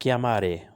chiamare,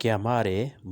chiamare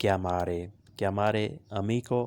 chiamare, chiamare amico,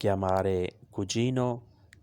chiamare cugino,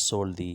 soldi,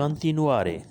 continuare,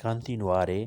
continuare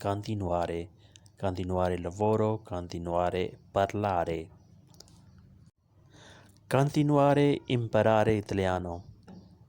continuare, continuare il lavoro, continuare parlare। continuare imparare italiano,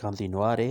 continuare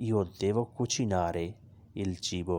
io devo cucinare il cibo,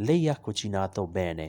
lei ha cucinato bene,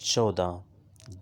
14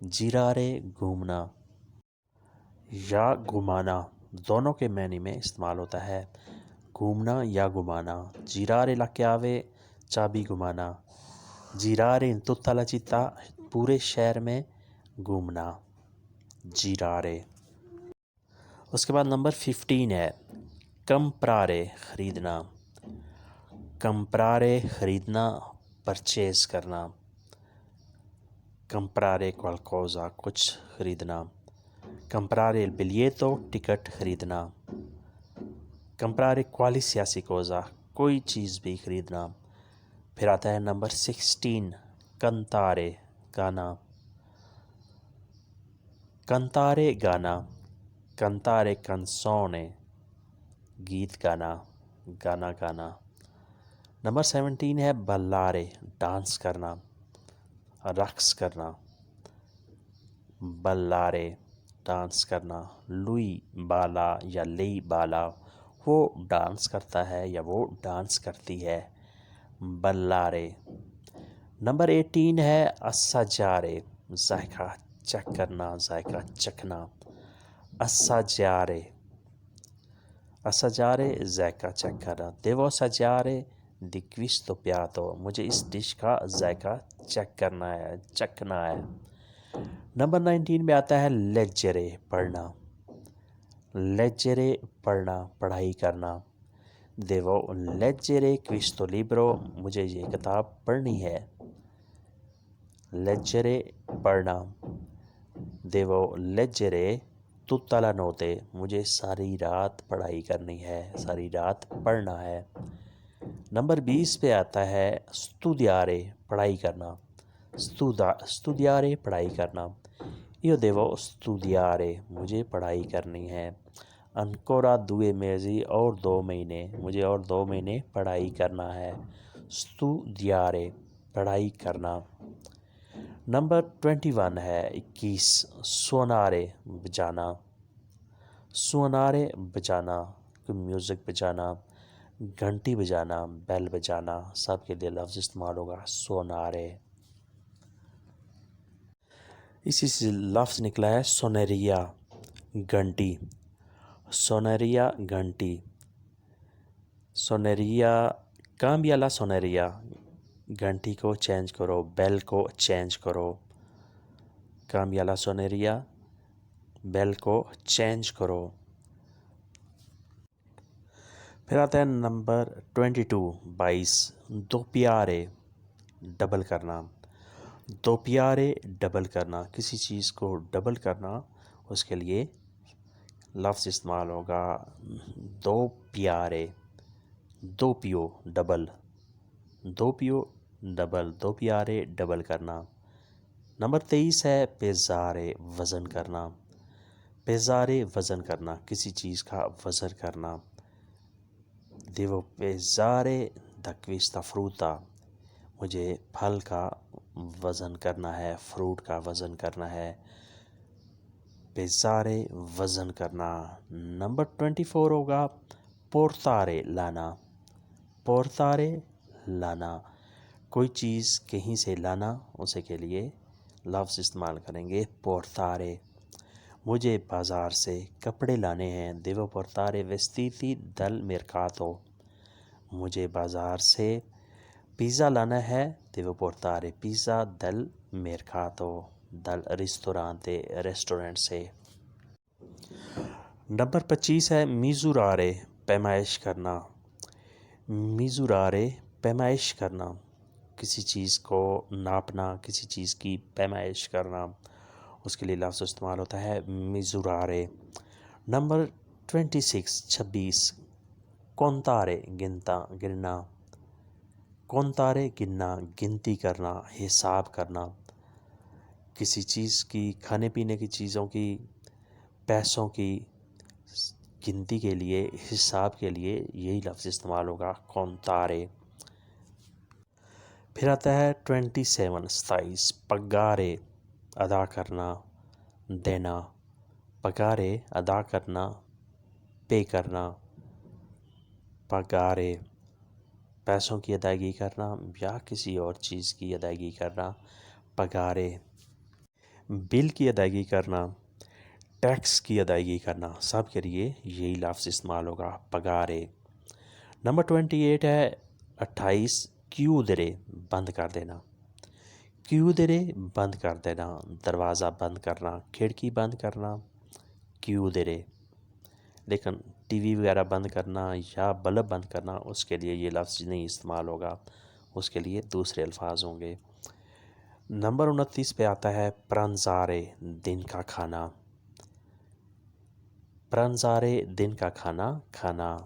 جیرارے گھومنا یا گھمانا دونوں کے معنی میں استعمال ہوتا ہے، گھومنا یا گھمانا۔ جیرارے la chiave چابی گھمانا، جیرارے in tutta la città پورے شہر میں گھومنا، جیرارے۔ اس کے بعد نمبر 15 ہے کمپرارے خریدنا، کمپرارے خریدنا، پرچیز کرنا، کمپرارے qualcosa کچھ خریدنا، کمپرارے il biglietto ٹکٹ خریدنا، کمپرارے qualsiasi cosa کوئی چیز بھی خریدنا۔ پھر آتا ہے نمبر 16 کنتارے گانا، کنتارے گانا، کنتارے canzone گیت گانا، گانا گانا۔ نمبر 17 ہے بلارے ڈانس کرنا، رقص کرنا، بلارے ڈانس کرنا، لوئی بالا یا لئی بالا وہ ڈانس کرتا ہے یا وہ ڈانس کرتی ہے، بلارے۔ نمبر 18 ہے assaggiare ذائقہ چیک کرنا، ذائقہ چکھنا، assaggiare، assaggiare ذائقہ چیک کرنا، devo assaggiare di questo piatto مجھے اس ڈش کا ذائقہ چیک کرنا ہے، چکھنا ہے۔ نمبر 19 میں آتا ہے leggere پڑھنا، leggere پڑھنا، پڑھائی کرنا، devo leggere questo libro مجھے یہ کتاب پڑھنی ہے، leggere پڑھنا، devo leggere tutta la notte مجھے ساری رات پڑھائی کرنی ہے، ساری رات پڑھنا ہے۔ نمبر 20 پہ آتا ہے studiare پڑھائی کرنا، studiare پڑھائی کرنا، io devo studiare مجھے پڑھائی کرنی ہے، ancora 2 mesi اور 2 مہینے مجھے اور 2 مہینے پڑھائی کرنا ہے، studiare پڑھائی کرنا۔ نمبر 21 ہے 21 suonare بجانا، suonare بجانا، میوزک بجانا، گھنٹی بجانا، بیل بجانا، سب کے لیے لفظ استعمال ہوگا suonare۔ اسی سے لفظ نکلا ہے سونیریا گھنٹی، سونیریا گھنٹی، سونیریا کامبیا لا سونیریا گھنٹی کو چینج کرو، بیل کو چینج کرو، کامبیا لا سونیریا بیل کو چینج کرو۔ پھر آتا ہے نمبر 22 دوپیارے ڈبل کرنا، دوپیارے ڈبل کرنا، کسی چیز کو ڈبل کرنا، اس کے لیے لفظ استعمال ہوگا دو پیارے، دو پیو ڈبل، دو پیو ڈبل، دو پیارے ڈبل کرنا۔ نمبر 23 ہے پیزارے وزن کرنا، پیزارے وزن کرنا، کسی چیز کا وزن کرنا، devo pesare da questa frutta مجھے پھل کا وزن کرنا ہے، فروٹ کا وزن کرنا ہے، پیزارے وزن کرنا۔ نمبر 24 ہوگا پورتارے لانا، پورتارے لانا، کوئی چیز کہیں سے لانا، اسے کے لیے لفظ استعمال کریں گے پورتارے۔ مجھے بازار سے کپڑے لانے ہیں، devo portare vestiti dal mercato، مجھے بازار سے پیزا لانا ہے، devo portare pizza dal mercato، dal ristorante restaurant سے۔ نمبر 25 ہے میزورارے پیمائش کرنا، میزورارے پیمائش کرنا، کسی چیز کو ناپنا، کسی چیز کی پیمائش کرنا، اس کے لیے لفظ استعمال ہوتا ہے میزورارے۔ نمبر 26 کونتارے گننا، کونتارے گننا، گنتی کرنا، حساب کرنا، کسی چیز کی کھانے پینے کی چیزوں کی پیسوں کی گنتی کے لیے، حساب کے لیے یہی لفظ استعمال ہوگا کونتارے۔ پھر آتا ہے 27 پگارے ادا کرنا، دینا، پگارے ادا کرنا، پے کرنا، پگارے پیسوں کی ادائیگی کرنا یا کسی اور چیز کی ادائیگی کرنا، پگارے۔ بل کی ادائیگی کرنا، ٹیکس کی ادائیگی کرنا، سب کے لیے یہی لفظ استعمال ہوگا، پگارے۔ نمبر 28 ہے 28، کیودرے، بند کر دینا، کیودرے بند کر دینا، دروازہ بند کرنا، کھڑکی بند کرنا، کیودرے۔ لیکن ٹی وی وغیرہ بند کرنا یا بلب بند کرنا، اس کے لیے یہ لفظ نہیں استعمال ہوگا، اس کے لیے دوسرے الفاظ ہوں گے۔ نمبر 29 پہ آتا ہے پرنزارے، دن کا کھانا، پرنزارے، دن کا کھانا کھانا۔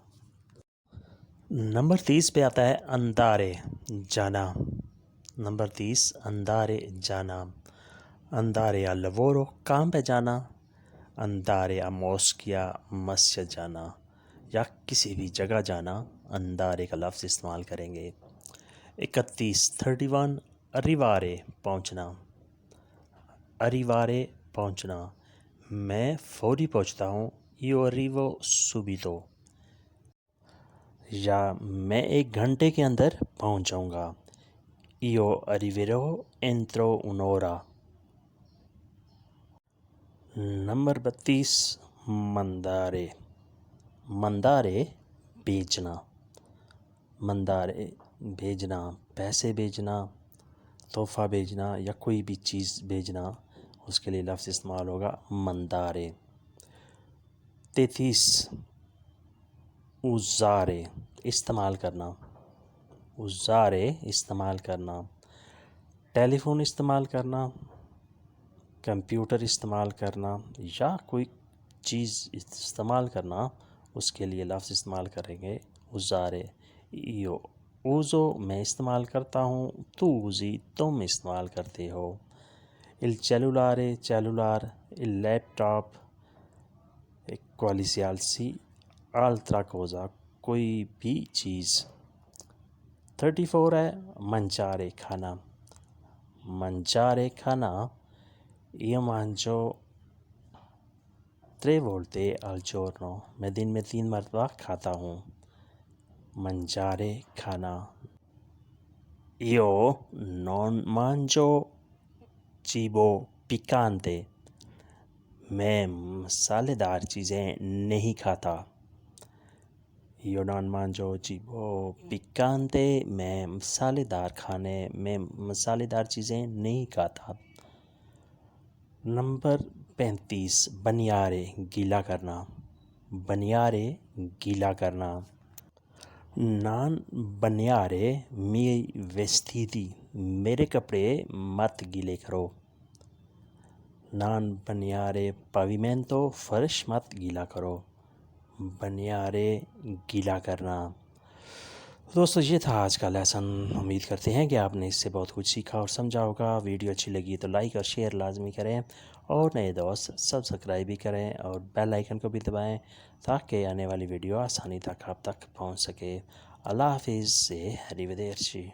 نمبر 30 پہ آتا ہے اندارے، جانا، نمبر 30 اندارے جانا، اندارے a lavoro، کام پہ جانا، اندارے a موسکیا، مسجد جانا یا کسی بھی جگہ جانا، اندارے کا لفظ استعمال کریں گے۔ 31 31 اریوارے، پہنچنا، اریوارے پہنچنا، میں فوری پہنچتا ہوں، io arrivo subito، یا میں 1 گھنٹے کے اندر پہنچ جاؤں گا، io arriverò entro un'ora۔ Number 32 مندارے، مندارے بیچنا، مندارے بھیجنا، پیسے بھیجنا، تحفہ بھیجنا یا کوئی بھی چیز بھیجنا، اس کے لیے لفظ استعمال ہوگا مندارے۔ 33 usare، استعمال کرنا، usare استعمال کرنا، ٹیلی فون استعمال کرنا، کمپیوٹر استعمال کرنا یا کوئی چیز استعمال کرنا، اس کے لیے لفظ استعمال کریں گے usare۔ io uso، میں استعمال کرتا ہوں، tu usi، تم استعمال کرتے ہو۔ il cellulare، cellulare، il laptop، qualsiasi altra cosa، کوئی بھی چیز۔ 34 ہے mangiare، کھانا، mangiare کھانا، io mangio 3 volte al giorno، میں دن میں 3 مرتبہ کھاتا ہوں، mangiare کھانا۔ io non mangio cibo piccante، میں مسالے دار چیزیں نہیں کھاتا، io non mangio cibo piccante، میں مسالے دار میں مسالے دار چیزیں نہیں کھاتا۔ نمبر 35 بنیارے، گیلا کرنا، بنیارے گیلا کرنا۔ نان بنیارے miei vestiti، میرے کپڑے مت گیلے کرو، نان بنیارے pavimento، فرش مت گیلا کرو، بنیارے گیلا کرنا۔ دوستو یہ تھا آج کا لیسن، امید کرتے ہیں کہ آپ نے اس سے بہت کچھ سیکھا اور سمجھا ہوگا۔ ویڈیو اچھی لگی تو لائک اور شیئر لازمی کریں، اور نئے دوست سبسکرائب بھی کریں اور بیل آئیکن کو بھی دبائیں تاکہ آنے والی ویڈیو آسانی تک آپ تک پہنچ سکے۔ اللہ حافظ سے، arrivederci۔